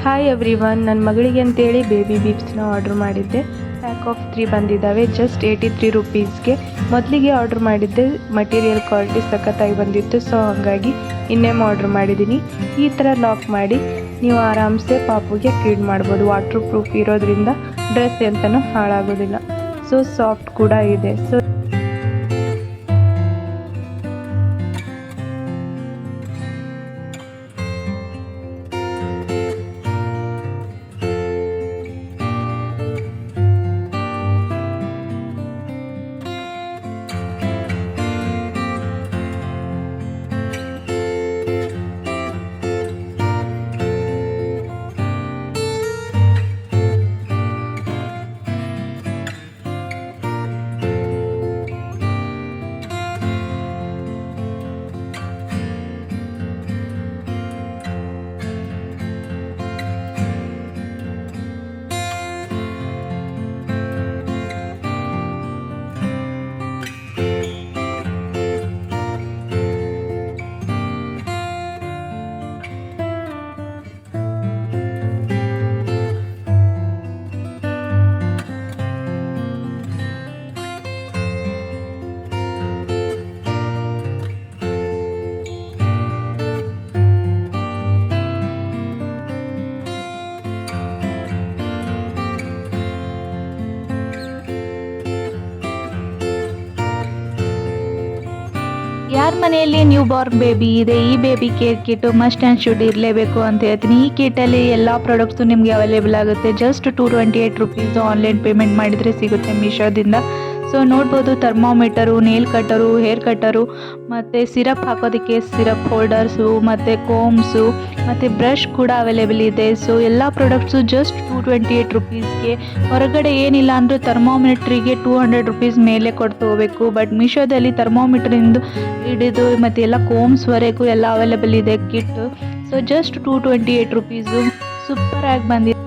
Hi everyone, ನನ್ನ ಮಗಳಿಗೆ ಅಂತೇಳಿ ಬೇಬಿ ಬೀಬ್ಸ್ನ ಆರ್ಡ್ರ್ ಮಾಡಿದ್ದೆ. ಪ್ಯಾಕ್ ಆಫ್ 3 ಬಂದಿದ್ದಾವೆ ಜಸ್ಟ್ 83 ರುಪೀಸ್ಗೆ. ಮೊದಲಿಗೆ ಆರ್ಡ್ರ್ ಮಾಡಿದ್ದೆ, ಮಟೀರಿಯಲ್ ಕ್ವಾಲಿಟಿ ಸಖತ್ತಾಗಿ ಬಂದಿತ್ತು. ಸೊ ಹಾಗಾಗಿ ಇನ್ನೇಮ್ ಆರ್ಡ್ರ್ ಮಾಡಿದ್ದೀನಿ. ಈ ಥರ ಲಾಕ್ ಮಾಡಿ ನೀವು ಆರಾಮ್ಸೆ ಪಾಪುಗೆ ಫೀಡ್ ಮಾಡ್ಬೋದು. ವಾಟರ್ ಪ್ರೂಫ್ ಇರೋದ್ರಿಂದ ಡ್ರೆಸ್ ಎಂತನೂ ಹಾಳಾಗೋದಿಲ್ಲ. ಸೊ ಸಾಫ್ಟ್ ಕೂಡ ಇದೆ. ಸೊ ಯಾರ ಮನೆಯಲ್ಲಿ ನ್ಯೂ ಬಾರ್ನ್ ಬೇಬಿ ಇದೆ, ಈ baby care kit must and should ಇರಲೇಬೇಕು ಅಂತ ಹೇಳ್ತೀನಿ. ಈ ಕಿಟ್ಟಲ್ಲಿ ಎಲ್ಲ ಪ್ರಾಡಕ್ಟ್ಸು ನಿಮಗೆ ಅವೈಲೇಬಲ್ ಆಗುತ್ತೆ. ಜಸ್ಟ್ 228 ರುಪೀಸು ಆನ್ಲೈನ್ ಪೇಮೆಂಟ್ ಮಾಡಿದರೆ ಸಿಗುತ್ತೆ ಮೀಶೋದಿಂದ. ಸೊ ನೋಡ್ಬೋದು, ಥರ್ಮಾಮೀಟರು, ನೇಲ್ ಕಟ್ಟರು, ಹೇರ್ ಕಟ್ಟರು, ಮತ್ತು ಸಿರಪ್ ಹಾಕೋದಕ್ಕೆ ಸಿರಪ್ ಹೋಲ್ಡರ್ಸು, ಮತ್ತು ಕೋಮ್ಸು, ಮತ್ತು ಬ್ರಷ್ ಕೂಡ ಅವೈಲೇಬಲ್ ಇದೆ. ಸೊ ಎಲ್ಲ ಪ್ರಾಡಕ್ಟ್ಸು ಜಸ್ಟ್ 228 ರುಪೀಸ್ಗೆ. ಹೊರಗಡೆ ಏನಿಲ್ಲ ಅಂದರೂ ಥರ್ಮಾಮೀಟ್ರಿಗೆ 200 ರುಪೀಸ್ ಮೇಲೆ ಕೊಡ್ತು ಹೋಗಬೇಕು. ಬಟ್ ಮೀಶೋದಲ್ಲಿ ಥರ್ಮಾಮೀಟ್ರಿಂದ ಹಿಡಿದು ಮತ್ತು ಎಲ್ಲ ಕೋಮ್ಸ್ವರೆಗೂ ಎಲ್ಲ ಅವೈಲೇಬಲ್ ಇದೆ ಕಿಟ್ಟು. ಸೊ ಜಸ್ಟ್ 228 ರುಪೀಸು ಸೂಪರಾಗಿ ಬಂದಿದೆ.